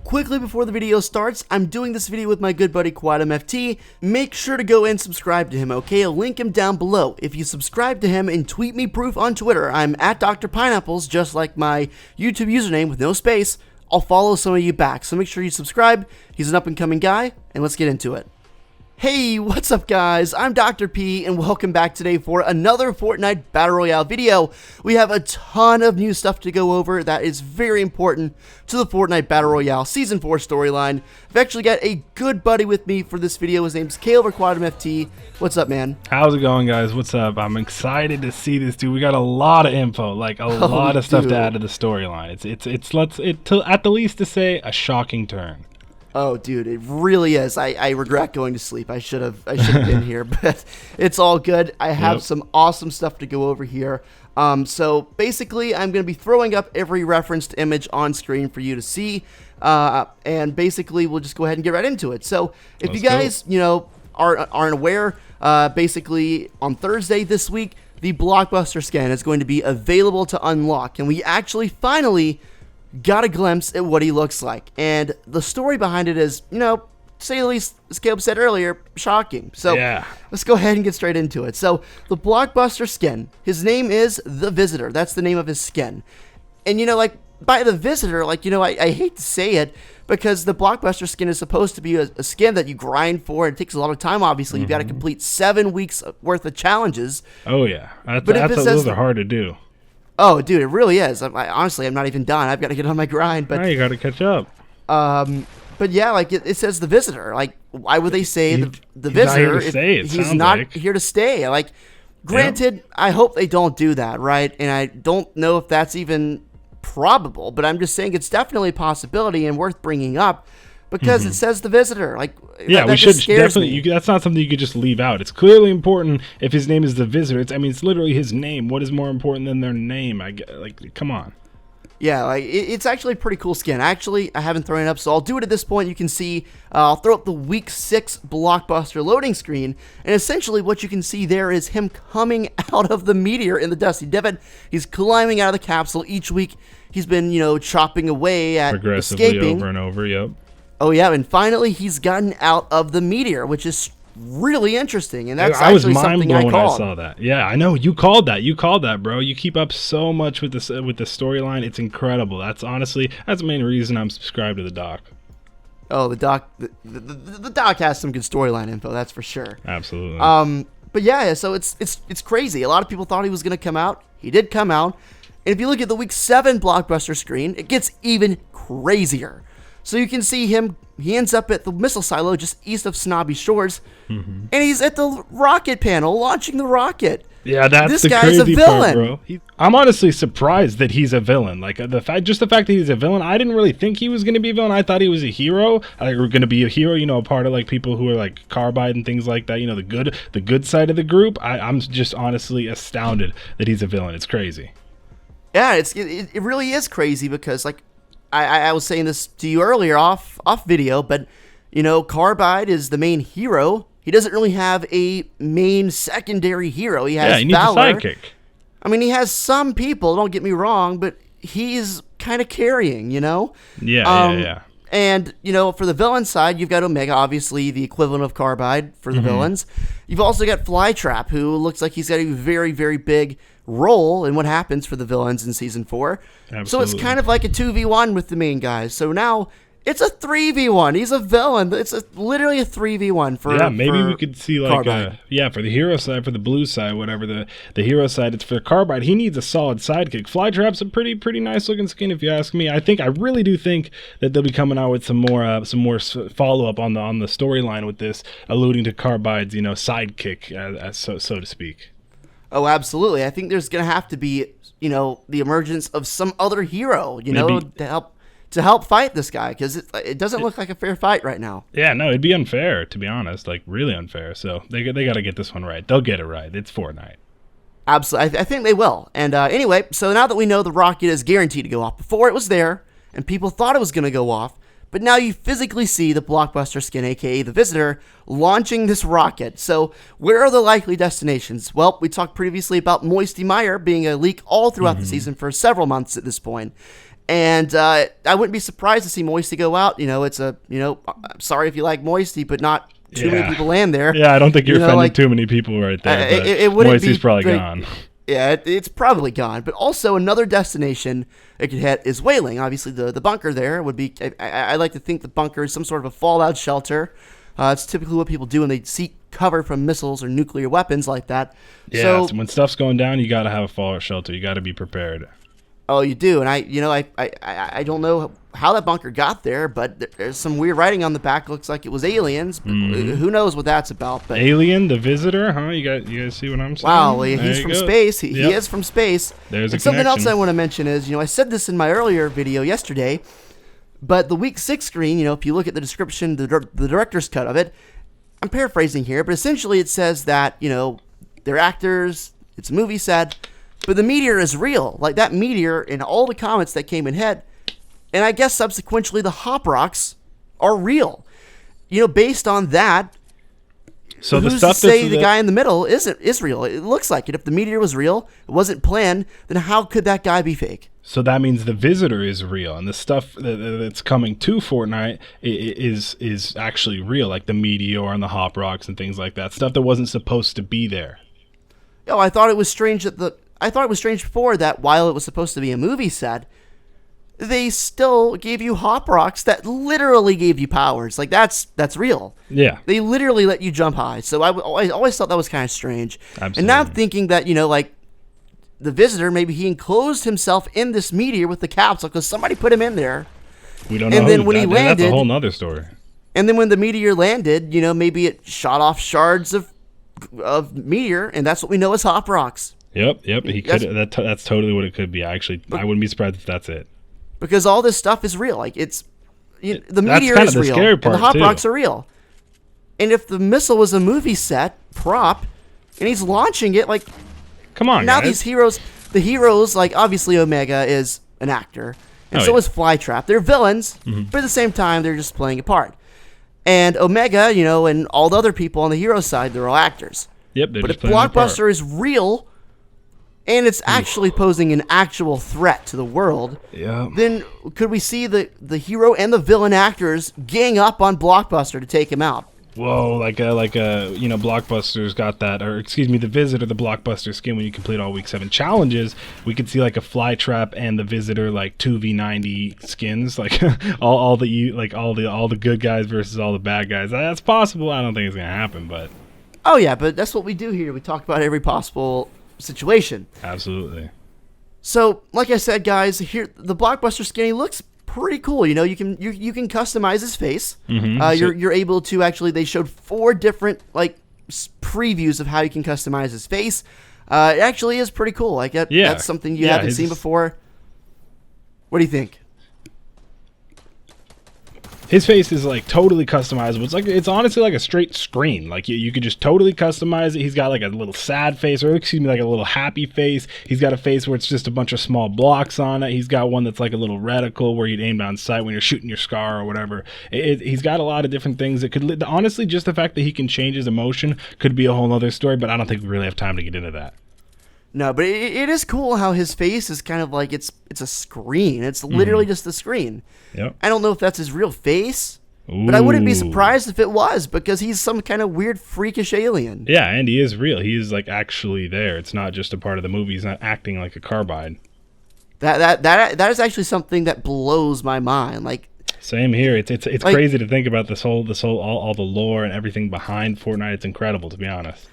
quickly before the video starts, I'm doing this video with my good buddy QuadMFT. Make sure to go and subscribe to him, okay? I'll link him down below. If you subscribe to him and tweet me proof on Twitter, I'm at Dr. Pineapples, just like my YouTube username with no space. I'll follow some of you back, so make sure you subscribe. He's an up-and-coming guy, and let's get into it. Hey, what's up guys? I'm Dr. P, and welcome back today for another Fortnite Battle Royale video. We have a ton of new stuff to go over that is very important to the Fortnite Battle Royale Season 4 storyline. I've actually got a good buddy with me for this video. His name's Caleb QuadMFT. What's up, man? How's it going, guys? What's up? I'm excited to see this, dude. We got a lot of info, like a lot of stuff to add to the storyline. It's at the least to say, a shocking turn. Oh, dude, it really is. I regret going to sleep. I should have been here, but it's all good. I have some awesome stuff to go over here. So basically, I'm going to be throwing up every referenced image on screen for you to see, and basically, we'll just go ahead and get right into it. So if you guys, aren't aware, basically on Thursday this week, the Blockbuster Skin is going to be available to unlock, and we actually finally got a glimpse at what he looks like, and the story behind it is, to say the least, as Caleb said earlier, shocking. So let's go ahead and get straight into it. So the Blockbuster Skin, his name is The Visitor. That's the name of his skin. And by The Visitor, I hate to say it, because the Blockbuster Skin is supposed to be a skin that you grind for. It takes a lot of time, obviously. You've got to complete 7 weeks worth of challenges. Oh yeah, those are hard to do. Oh, dude, it really is. Honestly, I'm not even done. I've got to get on my grind. But you got to catch up. But yeah, it says The Visitor. Why would they say the Visitor if he's not here to stay? Granted, I hope they don't do that, right? And I don't know if that's even probable, but I'm just saying it's definitely a possibility and worth bringing up. Because it says The Visitor. We should definitely. That's not something you could just leave out. It's clearly important if his name is The Visitor. It's literally his name. What is more important than their name? Come on. Yeah, it's actually a pretty cool skin. Actually, I haven't thrown it up, so I'll do it at this point. You can see, I'll throw up the Week 6 Blockbuster loading screen, and essentially what you can see there is him coming out of the meteor in the Dusty Divot. He's climbing out of the capsule each week. He's been, chopping away at progressively escaping over and over. Yep. Oh yeah, and finally he's gotten out of the meteor, which is really interesting, and that's I was actually mind something blown I when called. I saw that. Yeah, I know you called that. You called that, bro. You keep up so much with this with the storyline. It's incredible. That's the main reason I'm subscribed to the doc. Oh, the doc, the doc has some good storyline info. That's for sure. Absolutely. But yeah, so it's crazy. A lot of people thought he was going to come out. He did come out, and if you look at the Week 7 Blockbuster screen, it gets even crazier. So you can see him, he ends up at the missile silo just east of Snobby Shores, and he's at the rocket panel launching the rocket. Yeah, that's this the guy's crazy a villain. Part, bro. I'm honestly surprised that he's a villain. The fact that he's a villain, I didn't really think he was going to be a villain. I thought he was a hero. We're going to be a hero, a part of people who are Carbide and things like that. The good side of the group. I'm just honestly astounded that he's a villain. It's crazy. Yeah, it really is crazy because I was saying this to you earlier off video, but Carbide is the main hero. He doesn't really have a main secondary hero. He has he needs Valor. a sidekick. I mean, he has some people, don't get me wrong, but he's kind of carrying, Yeah. And, for the villain side, you've got Omega, obviously the equivalent of Carbide for the villains. You've also got Flytrap, who looks like he's got a very, very big role in what happens for the villains in Season 4. Absolutely. So it's kind of like a 2v1 with the main guys. So now it's a 3v1. He's a villain. It's literally a 3v1 for maybe we could see for the hero side, for the blue side, whatever the hero side, it's for Carbide. He needs a solid sidekick. Flytrap's a pretty nice looking skin, if you ask me. I really do think that they'll be coming out with some more follow up on the storyline with this, alluding to Carbide's sidekick, so to speak. Oh, absolutely. I think there's going to have to be, the emergence of some other hero, to help fight this guy, because it doesn't look like a fair fight right now. Yeah, no, it'd be unfair, to be honest, really unfair. So they got to get this one right. They'll get it right. It's Fortnite. Absolutely. I think they will. And anyway, so now that we know the rocket is guaranteed to go off, before it was there, and people thought it was going to go off, but now you physically see the Blockbuster Skin, aka The Visitor, launching this rocket. So where are the likely destinations? Well, we talked previously about Moisty Mire being a leak all throughout the season for several months at this point. And I wouldn't be surprised to see Moisty go out. It's I'm sorry if you like Moisty, but not too many people land there. Yeah, I don't think you're offending too many people right there. But Moisty's probably gone. Yeah, it's probably gone. But also another destination it could hit is Whaling. Obviously, the bunker there would be. I like to think the bunker is some sort of a fallout shelter. It's typically what people do when they seek cover from missiles or nuclear weapons like that. Yeah, so when stuff's going down, you got to have a fallout shelter. You got to be prepared. Oh, you do, and I don't know how that bunker got there, but there's some weird writing on the back. Looks like it was aliens. Who knows what that's about? But Alien, the visitor, huh? You guys see what I'm saying? Wow, he's from space. He is from space. There's a something else I want to mention is, I said this in my earlier video yesterday, but the week 6 screen, if you look at the description, the director's cut of it, I'm paraphrasing here, but essentially it says that they're actors, it's a movie set. But the meteor is real. Like that meteor and all the comets that came and hit, and I guess subsequently the hop rocks are real. Based on that, so who's the stuff to say the guy in the middle is real? It looks like it. If the meteor was real, it wasn't planned, then how could that guy be fake? So that means the visitor is real, and the stuff that's coming to Fortnite is actually real, like the meteor and the hop rocks and things like that. Stuff that wasn't supposed to be there. Oh, I thought it was strange before that while it was supposed to be a movie set, they still gave you hop rocks that literally gave you powers. Like that's real. Yeah. They literally let you jump high. So I always thought that was kind of strange. Absolutely. And now I'm thinking that, like the visitor, maybe he enclosed himself in this meteor with the capsule because somebody put him in there. We don't know. And then when he landed, that's a whole nother story. And then when the meteor landed, maybe it shot off shards of meteor, and that's what we know as hop rocks. Yep. He could. That's totally what it could be. Actually, I wouldn't be surprised if that's it. Because all this stuff is real. Like the meteor is real, and the hop rocks are real. And if the missile was a movie set prop, and he's launching it, like, come on, now guys. the heroes, like obviously Omega is an actor, and so is Flytrap. They're villains, but at the same time they're just playing a part. And Omega, and all the other people on the hero side, they're all actors. Yep. But if Blockbuster is real, and it's actually posing an actual threat to the world, then could we see the hero and the villain actors gang up on Blockbuster to take him out? Whoa, like Blockbuster's got that, or excuse me, the Visitor, the Blockbuster skin. When you complete all week 7 challenges, we could see like a Flytrap and the Visitor, like 2v90 skins, like all the good guys versus all the bad guys. That's possible. I don't think it's gonna happen, but oh yeah, but that's what we do here. We talk about every possible situation. Absolutely. So, like I said, guys, here the Blockbuster skin, he looks pretty cool. You can customize his face. You're able to actually. They showed 4 different previews of how you can customize his face. It actually is pretty cool. Like that. Yeah. That's something you haven't seen before. What do you think? His face is like totally customizable. It's honestly like a straight screen. Like you could just totally customize it. He's got like a little sad face, or excuse me, like a little happy face. He's got a face where it's just a bunch of small blocks on it. He's got one that's like a little reticle where you'd aim down sight when you're shooting your scar or whatever. He's got a lot of different things that could honestly, just the fact that he can change his emotion could be a whole other story, but I don't think we really have time to get into that. No, but it is cool how his face is kind of like it's a screen. It's literally just a screen. Yep. I don't know if that's his real face, but I wouldn't be surprised if it was, because he's some kind of weird freakish alien. Yeah, and he is real. He is like actually there. It's not just a part of the movie. He's not acting like a carbide. That is actually something that blows my mind. Like, same here. It's like, crazy to think about this whole all the lore and everything behind Fortnite. It's incredible, to be honest.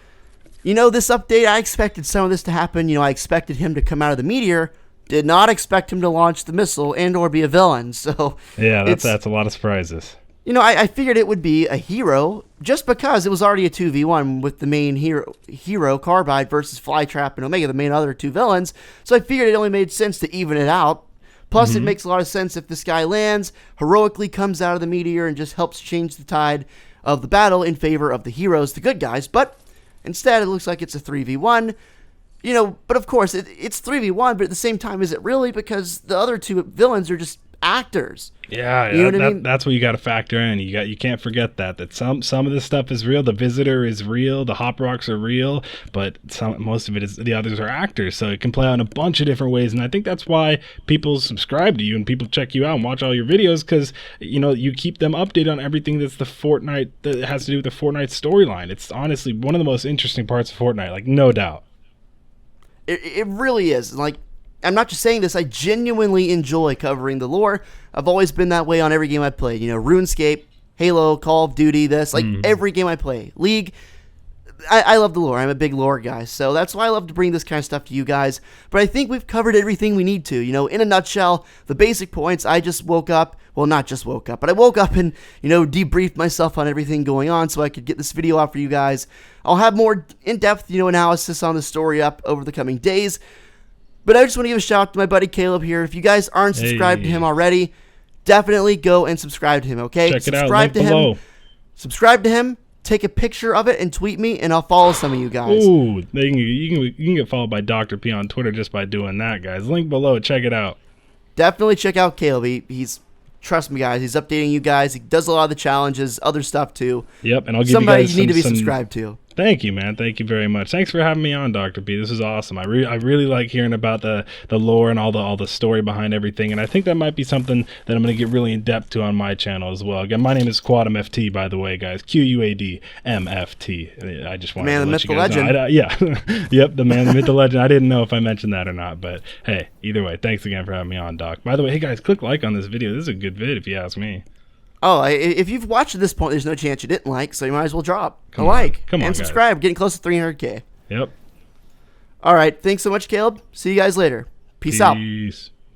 This update, I expected some of this to happen. I expected him to come out of the meteor. Did not expect him to launch the missile and or be a villain. So yeah, that's a lot of surprises. I figured it would be a hero just because it was already a 2v1 with the main hero Carbide versus Flytrap and Omega, the main other 2 villains. So I figured it only made sense to even it out. Plus, it makes a lot of sense if this guy lands, heroically comes out of the meteor, and just helps change the tide of the battle in favor of the heroes, the good guys. But instead, it looks like it's a 3v1. But of course, it's 3v1, but at the same time, is it really? Because the other 2 villains are just actors. Yeah, you know what I mean? That's what you got to factor in. You can't forget that some of this stuff is real. The Visitor is real. The Hop Rocks are real, but most of it is the others are actors. So it can play out in a bunch of different ways, and I think that's why people subscribe to you and people check you out and watch all your videos, because you keep them updated on everything that has to do with the Fortnite storyline. It's honestly one of the most interesting parts of Fortnite, like no doubt. It really is. Like, I'm not just saying this, I genuinely enjoy covering the lore. I've always been that way on every game I played. RuneScape, Halo, Call of Duty, every game I play. League, I love the lore. I'm a big lore guy, so that's why I love to bring this kind of stuff to you guys. But I think we've covered everything we need to. In a nutshell, the basic points. I just woke up. Well, not just woke up, but I woke up and, debriefed myself on everything going on so I could get this video out for you guys. I'll have more in-depth, analysis on the story up over the coming days. But I just want to give a shout out to my buddy Caleb here. If you guys aren't subscribed to him already, definitely go and subscribe to him, okay? Check it out, link below. Subscribe to him, take a picture of it, and tweet me, and I'll follow some of you guys. Ooh, you can get followed by Dr. P on Twitter just by doing that, guys. Link below, check it out. Definitely check out Caleb. Trust me, guys, he's updating you guys. He does a lot of the challenges, other stuff too. Yep, and I'll give somebody you guys you need to be subscribed to. Thank you, man. Thank you very much. Thanks for having me on, Dr. P. This is awesome. I really like hearing about the lore and all the story behind everything, and I think that might be something that I'm going to get really in depth to on my channel as well. Again, my name is QuadMFT, by the way, guys. QUADMFT. I just wanted to let you guys know. Yeah, yep, the man, the myth, the legend. I didn't know if I mentioned that or not, but hey, either way, thanks again for having me on, Doc. By the way, hey guys, click like on this video. This is a good vid if you ask me. Oh, if you've watched to this point, there's no chance you didn't like, so you might as well drop a like and subscribe. Guys. Getting close to 300K. Yep. All right. Thanks so much, Caleb. See you guys later. Peace out.